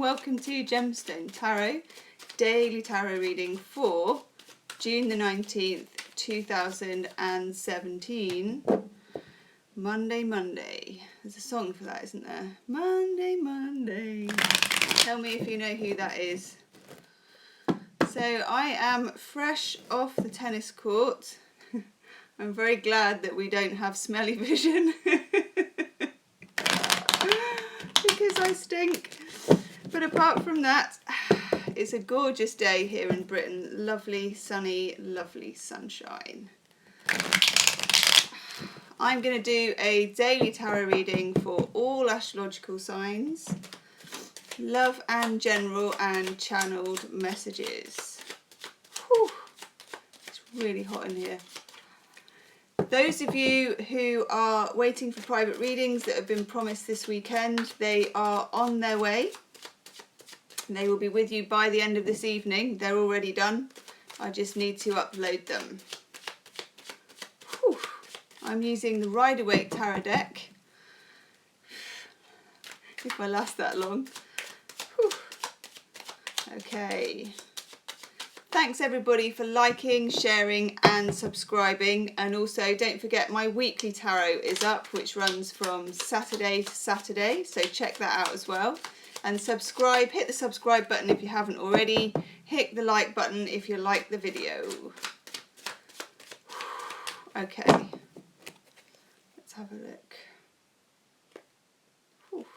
welcome to Gemstone Tarot Daily Tarot reading for June the 19th, 2017. Monday. There's a song for that, isn't there? Monday. Tell me if you know who that is. So I am fresh off the tennis court. I'm very glad that we don't have smelly vision because I stink. But apart from that, it's a gorgeous day here in Britain. Lovely, sunny, lovely sunshine. I'm going to do a daily tarot reading for all astrological signs. Love and general and channeled messages. Whew. It's really hot in here. Those of you who are waiting for private readings that have been promised this weekend, they are on their way. They will be with you by the end of this evening. They're already done. I just need to upload them. Whew. I'm using the Rider-Waite Tarot deck. If I last that long. Whew. Okay. Thanks everybody for liking, sharing and subscribing, and also don't forget my weekly tarot is up, which runs from Saturday to Saturday, so check that out as well. And subscribe, hit the subscribe button if you haven't already, hit the like button if you like the video. Okay, let's have a look. Whew.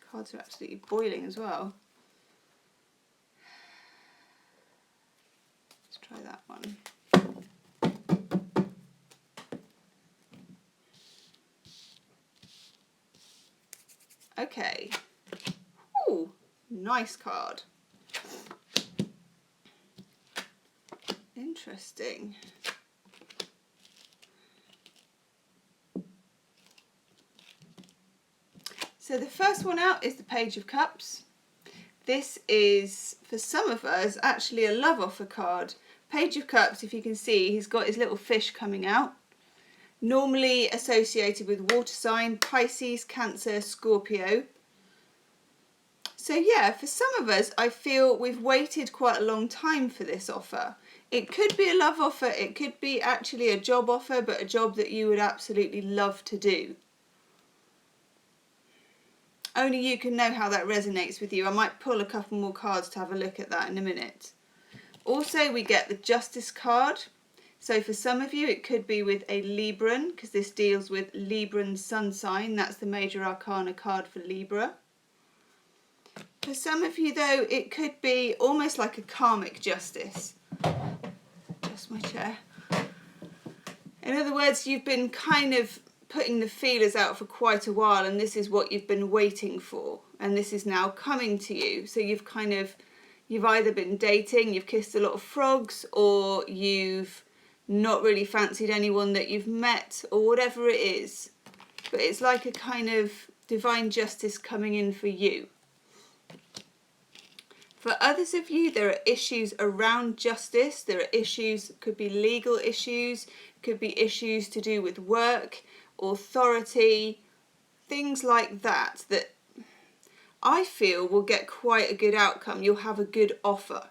Cards are absolutely boiling as well. Let's try that one. Okay. Ooh, nice card. Interesting. So the first one out is the Page of Cups. This is, for some of us, actually a love offer card. Page of Cups, if you can see, he's got his little fish coming out. Normally associated with water sign, Pisces, Cancer, Scorpio. So yeah, for some of us, I feel we've waited quite a long time for this offer. It could be a love offer, it could be actually a job offer, but a job that you would absolutely love to do. Only you can know how that resonates with you. I might pull a couple more cards to have a look at that in a minute. Also, we get the Justice card. So for some of you, it could be with a Libran, because this deals with Libran sun sign. That's the major arcana card for Libra. For some of you, though, it could be almost like a karmic justice. Just my chair. In other words, you've been kind of putting the feelers out for quite a while, and this is what you've been waiting for, and this is now coming to you. So you've either been dating, you've kissed a lot of frogs, or you've not really fancied anyone that you've met, or whatever it is. But it's like a kind of divine justice coming in for you. For others of you, there are issues around justice. There are issues, could be legal issues, could be issues to do with work, authority, things like that, that I feel will get quite a good outcome. You'll have a good offer.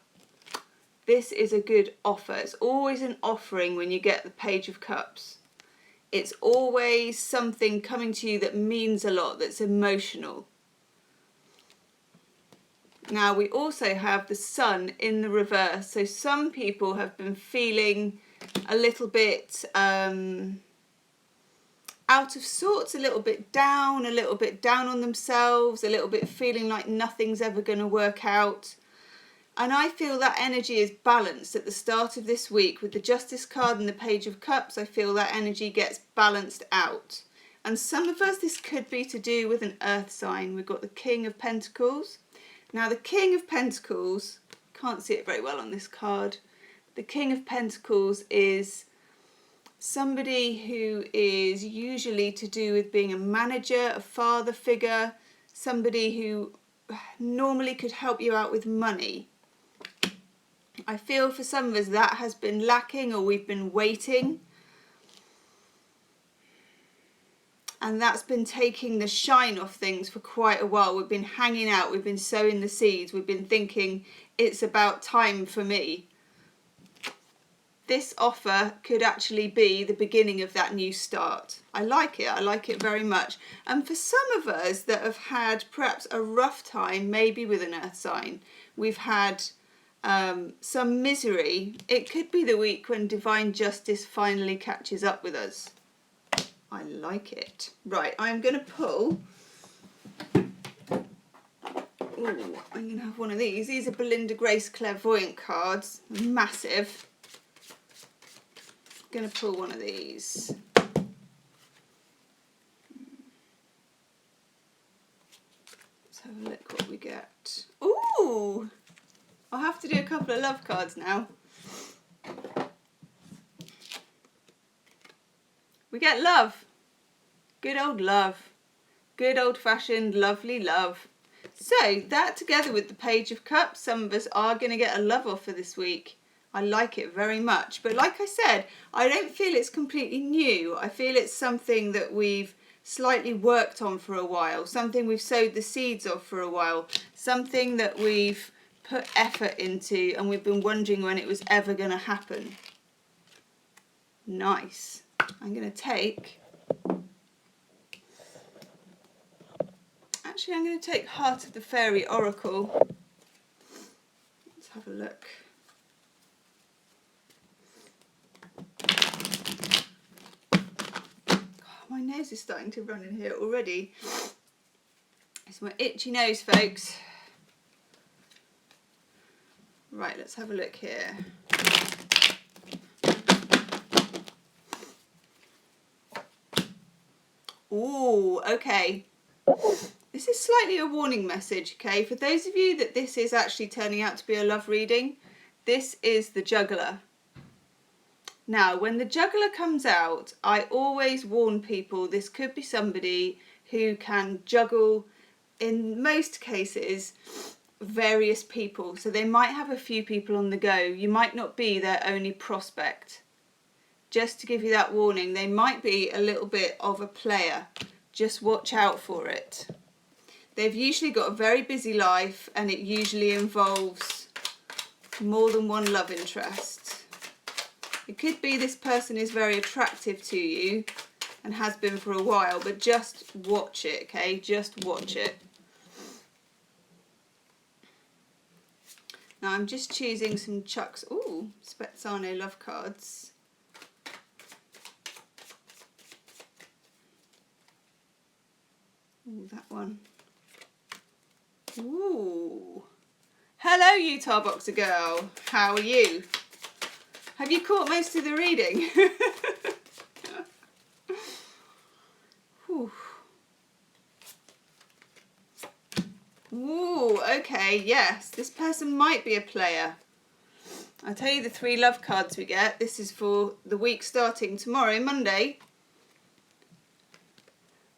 This is a good offer. It's always an offering when you get the Page of Cups. It's always something coming to you that means a lot, that's emotional. Now we also have the Sun in the reverse. So some people have been feeling a little bit out of sorts, a little bit down on themselves, a little bit feeling like nothing's ever going to work out. And I feel that energy is balanced at the start of this week with the Justice card and the Page of Cups. I feel that energy gets balanced out. And some of us, this could be to do with an earth sign. We've got the King of Pentacles. Now the King of Pentacles, can't see it very well on this card. The King of Pentacles is somebody who is usually to do with being a manager, a father figure, somebody who normally could help you out with money. I feel for some of us that has been lacking, or we've been waiting. And that's been taking the shine off things for quite a while. We've been hanging out, we've been sowing the seeds, we've been thinking it's about time for me. This offer could actually be the beginning of that new start. I like it very much. And for some of us that have had perhaps a rough time, maybe with an earth sign, we've had some misery, it could be the week when divine justice finally catches up with us. I like it. Right, I'm going to pull. Ooh, I'm going to have one of these. These are Belinda Grace Clairvoyant cards. Massive. I'm going to pull one of these. Let's have a look what we get. Ooh! I'll have to do a couple of love cards now. We get love. Good old love. Good old-fashioned lovely love. So that together with the Page of Cups, some of us are going to get a love offer this week. I like it very much. But like I said, I don't feel it's completely new. I feel it's something that we've slightly worked on for a while. Something we've sowed the seeds of for a while. Something that we've put effort into and we've been wondering when it was ever going to happen. Nice. I'm going to take, actually I'm going to take Heart of the Fairy Oracle. Let's have a look. God, my nose is starting to run in here already. It's my itchy nose, folks. Right, let's have a look here. Ooh, okay. This is slightly a warning message, okay? For those of you that this is actually turning out to be a love reading, this is the Juggler. Now, when the Juggler comes out, I always warn people this could be somebody who can juggle, in most cases, various people. So they might have a few people on the go. You might not be their only prospect. Just to give you that warning, they might be a little bit of a player. Just watch out for it. They've usually got a very busy life and it usually involves more than one love interest. It could be this person is very attractive to you and has been for a while, but just watch it, okay? Just watch it. Now I'm just choosing some Chuck's, ooh, Spezzano love cards. Ooh, that one. Ooh. Hello, Utah Boxer Girl. How are you? Have you caught most of the reading? Ooh, okay, yes. This person might be a player. I'll tell you the 3 love cards we get. This is for the week starting tomorrow, Monday.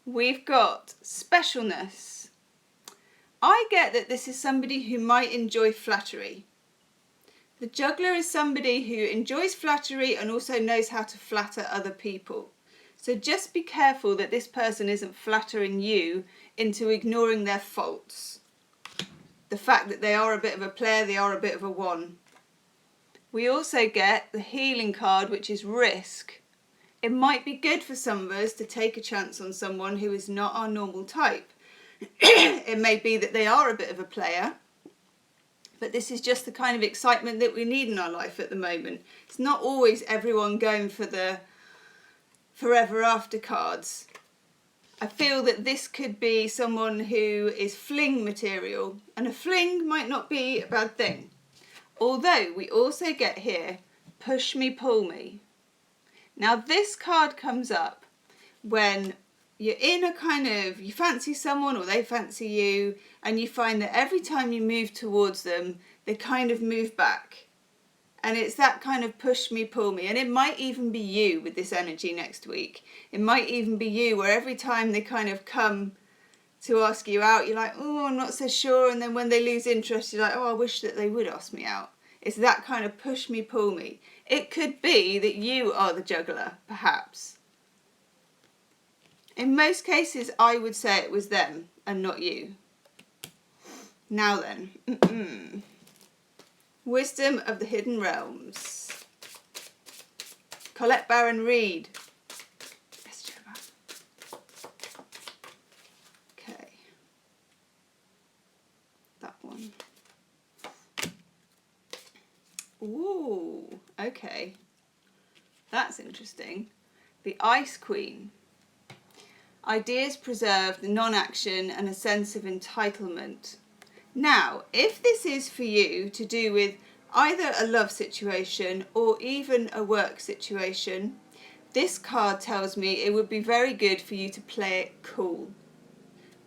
We've got specialness. I get that this is somebody who might enjoy flattery. The Juggler is somebody who enjoys flattery and also knows how to flatter other people. So just be careful that this person isn't flattering you into ignoring their faults. The fact that they are a bit of a player, they are a bit of a one. We also get the healing card, which is risk. It might be good for some of us to take a chance on someone who is not our normal type. It may be that they are a bit of a player, but this is just the kind of excitement that we need in our life at the moment. It's not always everyone going for the forever after cards. I feel that this could be someone who is fling material, and a fling might not be a bad thing. Although we also get here, push me, pull me. Now this card comes up when you're in a kind of, you fancy someone or they fancy you, and you find that every time you move towards them, they kind of move back. And it's that kind of push me, pull me. And it might even be you with this energy next week. It might even be you where every time they kind of come to ask you out, you're like, oh, I'm not so sure. And then when they lose interest, you're like, oh, I wish that they would ask me out. It's that kind of push me, pull me. It could be that you are the juggler, perhaps. In most cases, I would say it was them and not you. Now then, Wisdom of the Hidden Realms. Colette Baron Reid. Okay. That one. Ooh, okay. That's interesting. The Ice Queen. Ideas preserved, non-action and a sense of entitlement. Now, if this is for you to do with either a love situation or even a work situation, this card tells me it would be very good for you to play it cool.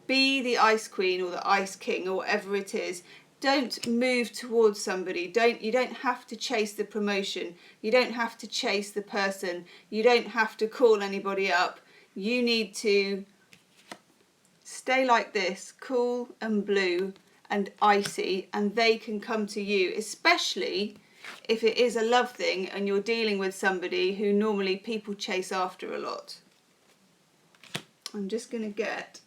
Be the Ice Queen or the Ice King or whatever it is. Don't move towards somebody. You don't have to chase the promotion. You don't have to chase the person. You don't have to call anybody up. You need to stay like this, cool and blue and icy, and they can come to you, especially if it is a love thing and you're dealing with somebody who normally people chase after a lot. I'm just going to get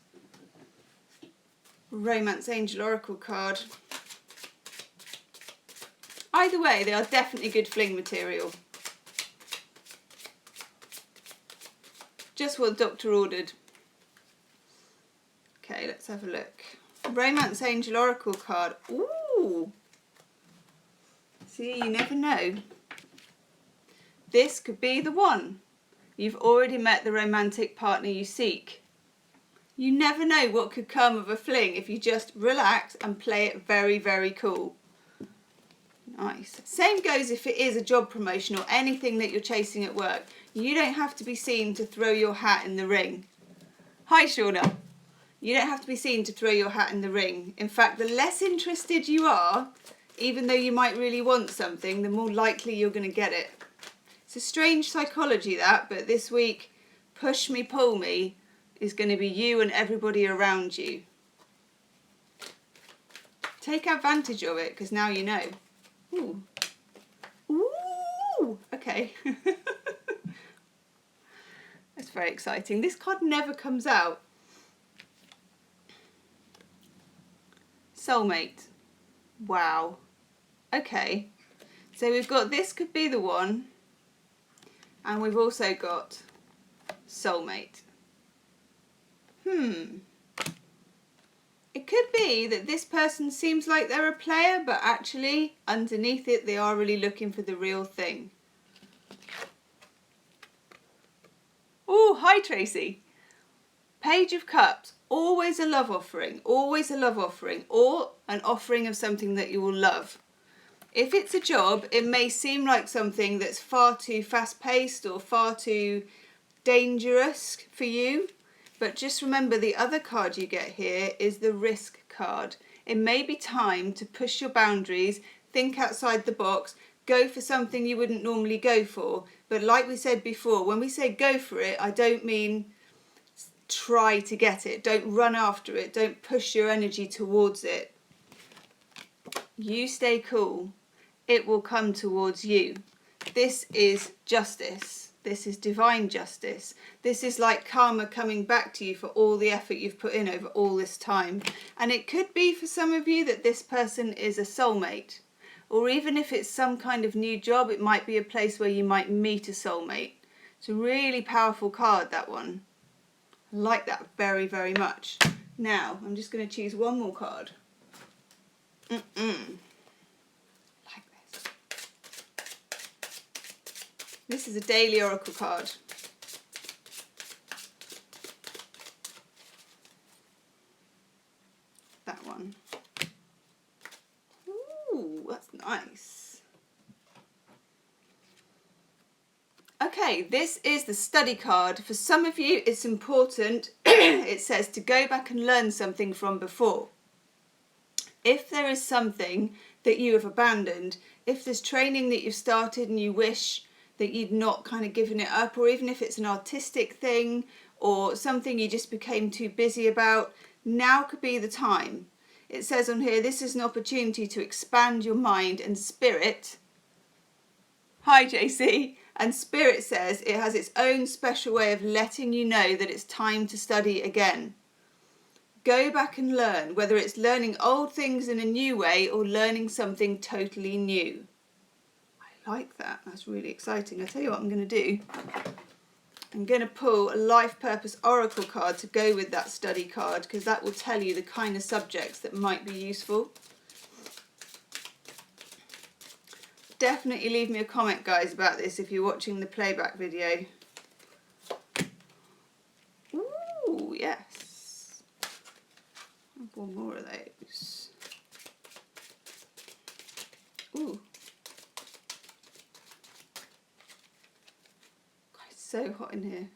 Romance Angel Oracle card. Either way, they are definitely good fling material. Just what the doctor ordered. Okay, let's have a look. Romance Angel Oracle card. Ooh! See, you never know. This could be the one. You've already met the romantic partner you seek. You never know what could come of a fling if you just relax and play it very, very cool. Nice. Same goes if it is a job promotion or anything that you're chasing at work. You don't have to be seen to throw your hat in the ring. Hi, Shauna. You don't have to be seen to throw your hat in the ring. In fact, the less interested you are, even though you might really want something, the more likely you're going to get it. It's a strange psychology that, but this week, push me, pull me is going to be you and everybody around you. Take advantage of it, because now you know. Ooh. Ooh! Okay. That's very exciting. This card never comes out. Soulmate. Wow. Okay. So we've got this could be the one. And we've also got soulmate. It could be that this person seems like they're a player, but actually underneath it they are really looking for the real thing. Oh, hi Tracy. Page of Cups. Always a love offering. Always a love offering. Or an offering of something that you will love. If it's a job, it may seem like something that's far too fast-paced or far too dangerous for you. But just remember, the other card you get here is the risk card. It may be time to push your boundaries, think outside the box, go for something you wouldn't normally go for. But like we said before, when we say go for it, I don't mean try to get it. Don't run after it. Don't push your energy towards it. You stay cool. It will come towards you. This is justice. This is divine justice. This is like karma coming back to you for all the effort you've put in over all this time. And it could be for some of you that this person is a soulmate. Or even if it's some kind of new job, it might be a place where you might meet a soulmate. It's a really powerful card, that one. I like that very, very much. Now, I'm just going to choose one more card. Like this. This is a daily oracle card. That one. Ooh, that's nice. Okay, this is the study card. For some of you, it's important. It says to go back and learn something from before. If there is something that you have abandoned, if there's training that you've started and you wish that you'd not kind of given it up, or even if it's an artistic thing or something you just became too busy about, now could be the time. it says on here, this is an opportunity to expand your mind and spirit. Hi JC. And spirit says it has its own special way of letting you know that it's time to study again. Go back and learn, whether it's learning old things in a new way or learning something totally new. I like that. That's really exciting. I'll tell you what I'm going to do. I'm going to pull a life purpose oracle card to go with that study card, because that will tell you the kind of subjects that might be useful. Definitely leave me a comment, guys, about this if you're watching the playback video. Ooh, yes. One more of those. Ooh. God, it's so hot in here.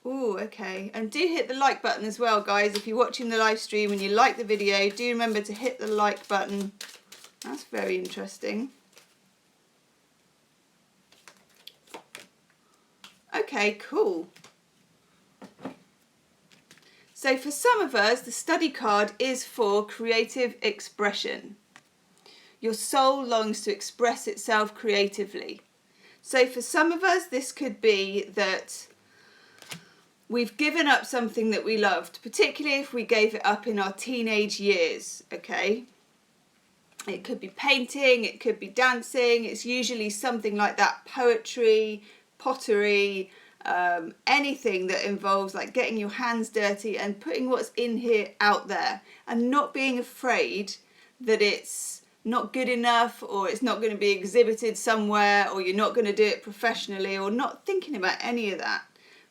Ooh, okay. And do hit the like button as well, guys. If you're watching the live stream and you like the video, do remember to hit the like button. That's very interesting. Okay, cool. So for some of us, the study card is for creative expression. Your soul longs to express itself creatively. So for some of us, this could be that we've given up something that we loved, particularly if we gave it up in our teenage years, okay? It could be painting, it could be dancing, it's usually something like that, poetry, pottery, anything that involves like getting your hands dirty and putting what's in here out there and not being afraid that it's not good enough or it's not going to be exhibited somewhere or you're not going to do it professionally or not thinking about any of that,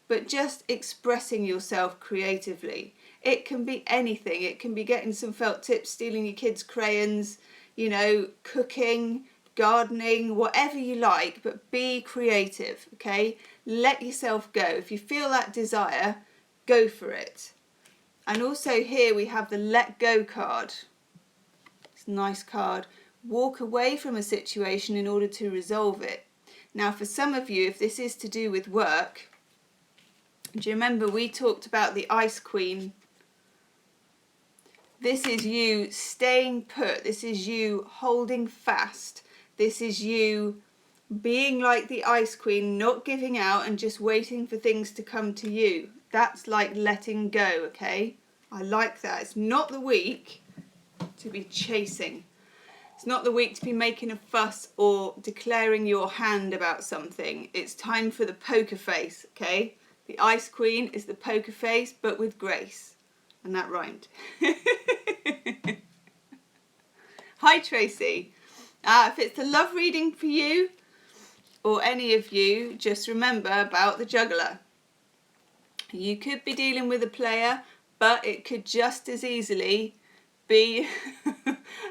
but just expressing yourself creatively. It can be anything. It can be getting some felt tips, stealing your kids' crayons, you know, cooking, gardening, whatever you like, but be creative, okay? Let yourself go. If you feel that desire, go for it. And also here we have the Let Go card. It's a nice card. Walk away from a situation in order to resolve it. Now for some of you, if this is to do with work, do you remember we talked about the Ice Queen? This is you staying put. This is you holding fast. This is you being like the Ice Queen, not giving out and just waiting for things to come to you. That's like letting go, okay? I like that. It's not the week to be chasing. It's not the week to be making a fuss or declaring your hand about something. It's time for the poker face, okay? The Ice Queen is the poker face, but with grace. And that rhymed. Hi Tracy. If it's a love reading for you, or any of you, just remember about the juggler. You could be dealing with a player, but it could just as easily be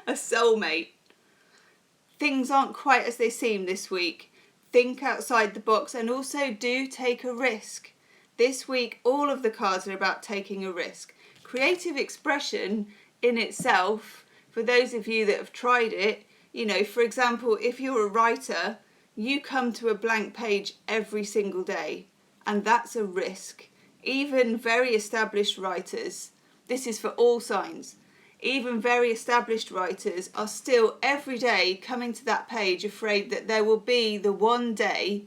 a soulmate. Things aren't quite as they seem this week. Think outside the box and also do take a risk. This week, all of the cards are about taking a risk. Creative expression in itself, for those of you that have tried it, you know, for example, if you're a writer, you come to a blank page every single day, and that's a risk. Even very established writers, this is for all signs, even very established writers are still every day coming to that page afraid that there will be the one day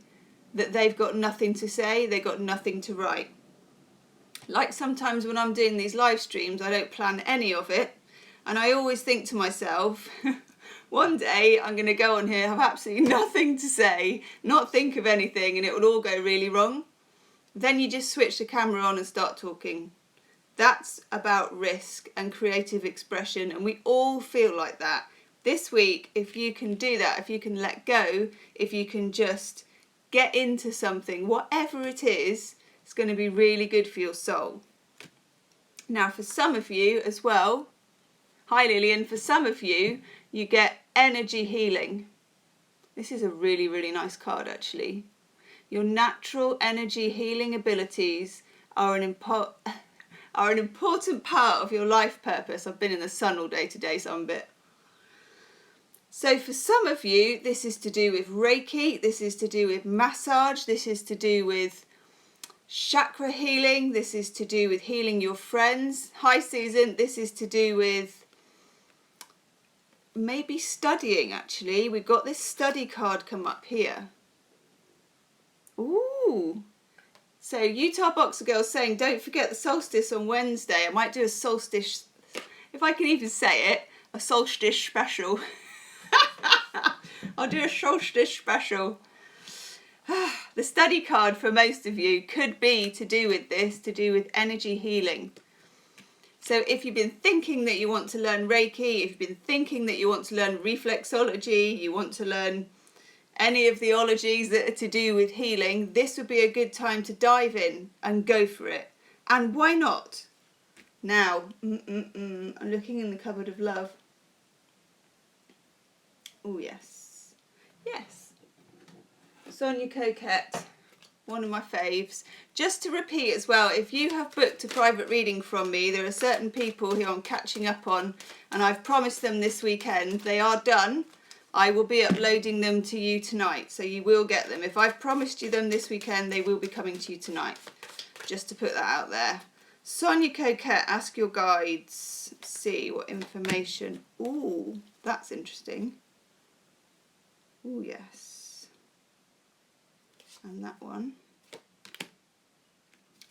that they've got nothing to say, they've got nothing to write. Like sometimes when I'm doing these live streams, I don't plan any of it, and I always think to myself, one day I'm going to go on here, have absolutely nothing to say, not think of anything, and it will all go really wrong. Then you just switch the camera on and start talking. That's about risk and creative expression, and we all feel like that. This week, if you can do that, if you can let go, if you can just get into something, whatever it is, it's going to be really good for your soul. Now, for some of you as well, hi Lillian, for some of you, you get energy healing. This is a really, really nice card actually. Your natural energy healing abilities are an important part of your life purpose. I've been in the sun all day today, so I'm a bit... So for some of you, this is to do with Reiki, this is to do with massage, this is to do with chakra healing. This is to do with healing your friends. Hi Susan, this is to do with maybe studying actually. We've got this study card come up here. Ooh. So Utah Boxer Girl saying, don't forget the solstice on Wednesday. I might do a solstice, if I can even say it, a solstice special. I'll do a solstice special. The study card for most of you could be to do with this, to do with energy healing. So if you've been thinking that you want to learn Reiki, if you've been thinking that you want to learn reflexology, you want to learn any of the ologies that are to do with healing, this would be a good time to dive in and go for it. And why not? Now, I'm looking in the cupboard of love. Oh yes, yes. Sonia Coquette, one of my faves. Just to repeat as well, if you have booked a private reading from me, there are certain people who I'm catching up on, and I've promised them this weekend. They are done. I will be uploading them to you tonight, so you will get them. If I've promised you them this weekend, they will be coming to you tonight. Just to put that out there. Sonia Coquette, ask your guides. Let's see what information. Ooh, that's interesting. Ooh, yes. And that one.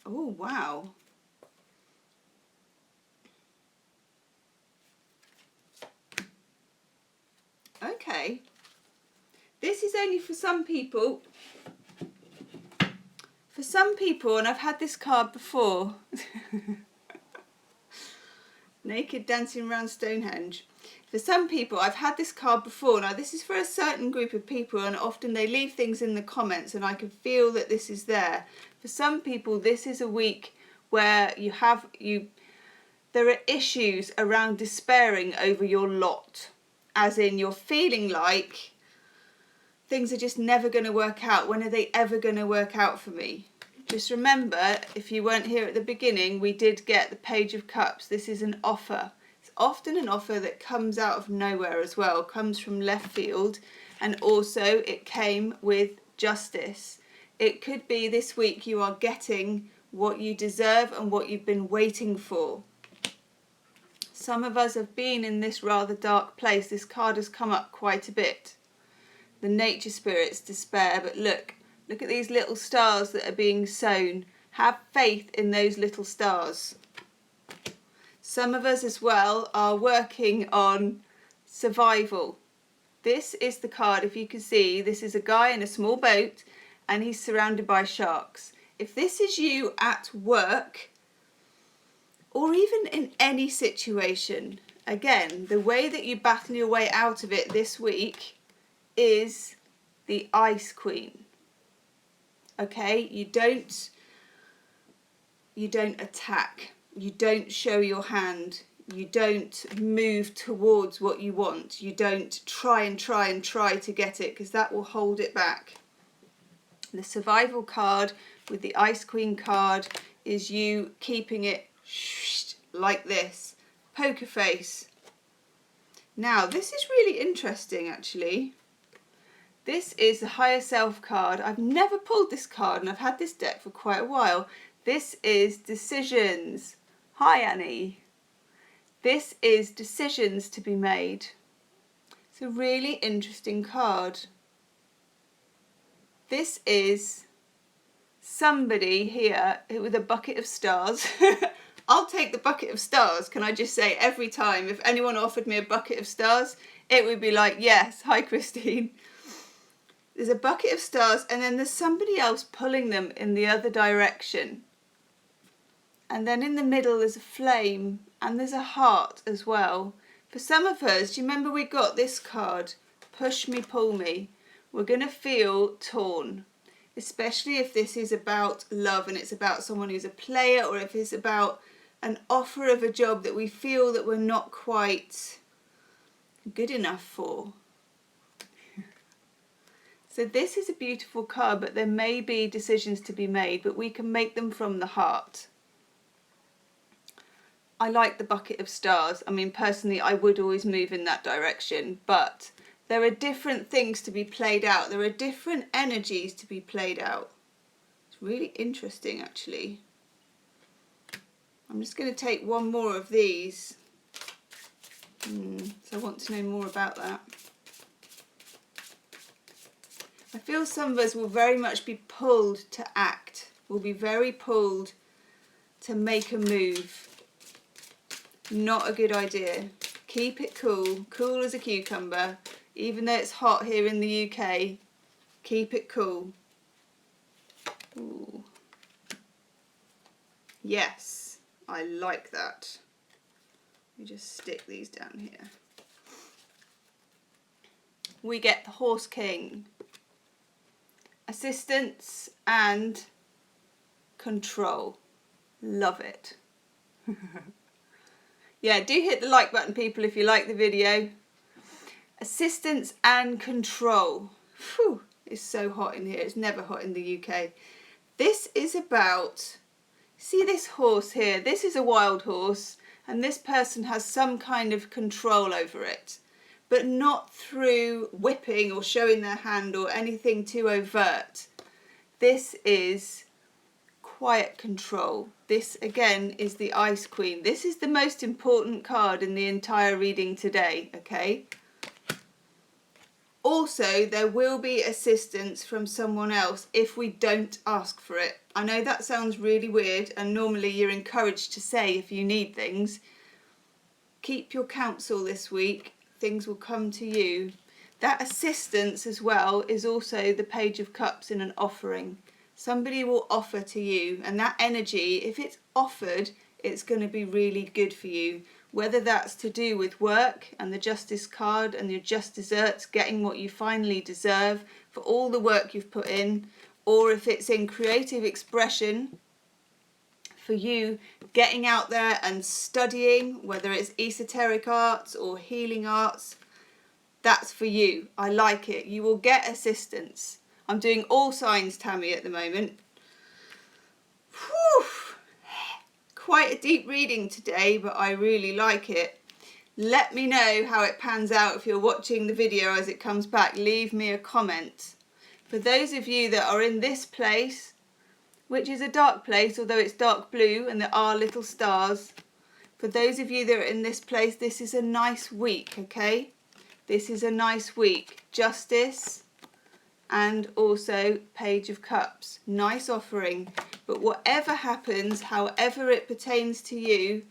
Oh, wow. Okay. This is only for some people. For some people, and I've had this card before. Naked dancing around Stonehenge. For some people, I've had this card before. Now, this is for a certain group of people, and often they leave things in the comments, and I can feel that this is there. For some people, this is a week where there are issues around despairing over your lot. As in, you're feeling like things are just never going to work out. When are they ever going to work out for me? Just remember, if you weren't here at the beginning, we did get the Page of Cups. This is an offer. It's often an offer that comes out of nowhere as well, comes from left field, and also it came with justice. It could be this week you are getting what you deserve and what you've been waiting for. Some of us have been in this rather dark place. This card has come up quite a bit. The nature spirits, despair, but look at these little stars that are being sown. Have faith in those little stars. Some of us as well are working on survival. This is the card, if you can see, this is a guy in a small boat and he's surrounded by sharks. If this is you at work, or even in any situation, again, the way that you battle your way out of it this week is the Ice Queen. Okay, you don't attack, you don't show your hand, you don't move towards what you want, you don't try to get it, because that will hold it back. The survival card with the Ice Queen card is you keeping it like this, poker face. Now this is really interesting actually. This is the Higher Self card. I've never pulled this card and I've had this deck for quite a while. This is decisions. Hi Annie. This is decisions to be made. It's a really interesting card. This is somebody here with a bucket of stars. I'll take the bucket of stars, can I just say, every time. If anyone offered me a bucket of stars, it would be like, yes, hi Christine. There's a bucket of stars and then there's somebody else pulling them in the other direction. And then in the middle there's a flame and there's a heart as well. For some of us, do you remember we got this card, Push Me, Pull Me? We're going to feel torn, especially if this is about love and it's about someone who's a player, or if it's about an offer of a job that we feel that we're not quite good enough for. So this is a beautiful card, but there may be decisions to be made, but we can make them from the heart. I like the bucket of stars. I mean, personally, I would always move in that direction, but there are different things to be played out. There are different energies to be played out. It's really interesting actually. I'm just going to take one more of these. So I want to know more about that. I feel some of us will very much be pulled to act. We'll be very pulled to make a move. Not a good idea. Keep it cool. Cool as a cucumber. Even though it's hot here in the UK, keep it cool. Ooh. Yes, I like that. Let me just stick these down here. We get the Horse King. Assistance and control. Love it. Yeah, do hit the like button, people, if you like the video. Assistance and control. Whew, it's so hot in here. It's never hot in the UK. This is about, see this horse here? This is a wild horse, and this person has some kind of control over it, but not through whipping or showing their hand or anything too overt. This is quiet control. This again is the Ice Queen. This is the most important card in the entire reading today, okay? Also, there will be assistance from someone else if we don't ask for it. I know that sounds really weird, and normally you're encouraged to say if you need things. Keep your counsel this week. Things will come to you. That assistance as well is also the Page of Cups in an offering. Somebody will offer to you, and that energy, if it's offered, it's going to be really good for you. Whether that's to do with work and the Justice card and your just desserts, getting what you finally deserve for all the work you've put in, or if it's in creative expression for you getting out there and studying, whether it's esoteric arts or healing arts, that's for you. I like it. You will get assistance. I'm doing all signs, Tammy, at the moment. Whew. Quite a deep reading today, but I really like it. Let me know how it pans out if you're watching the video as it comes back. Leave me a comment. For those of you that are in this place, which is a dark place, although it's dark blue and there are little stars, for those of you that are in this place, this is a nice week, okay? This is a nice week. Justice and also Page of Cups. Nice offering. But whatever happens, however it pertains to you,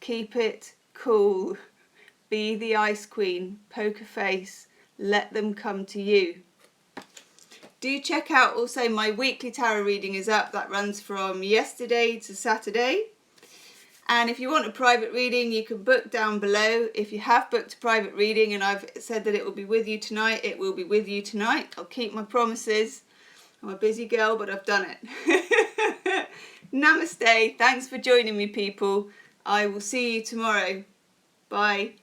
keep it cool. Be the Ice Queen. Poker face. Let them come to you. Do check out also my weekly tarot reading is up. That runs from yesterday to Saturday. And if you want a private reading, you can book down below. If you have booked a private reading and I've said that it will be with you tonight, it will be with you tonight. I'll keep my promises. I'm a busy girl, but I've done it. Namaste. Thanks for joining me, people. I will see you tomorrow. Bye.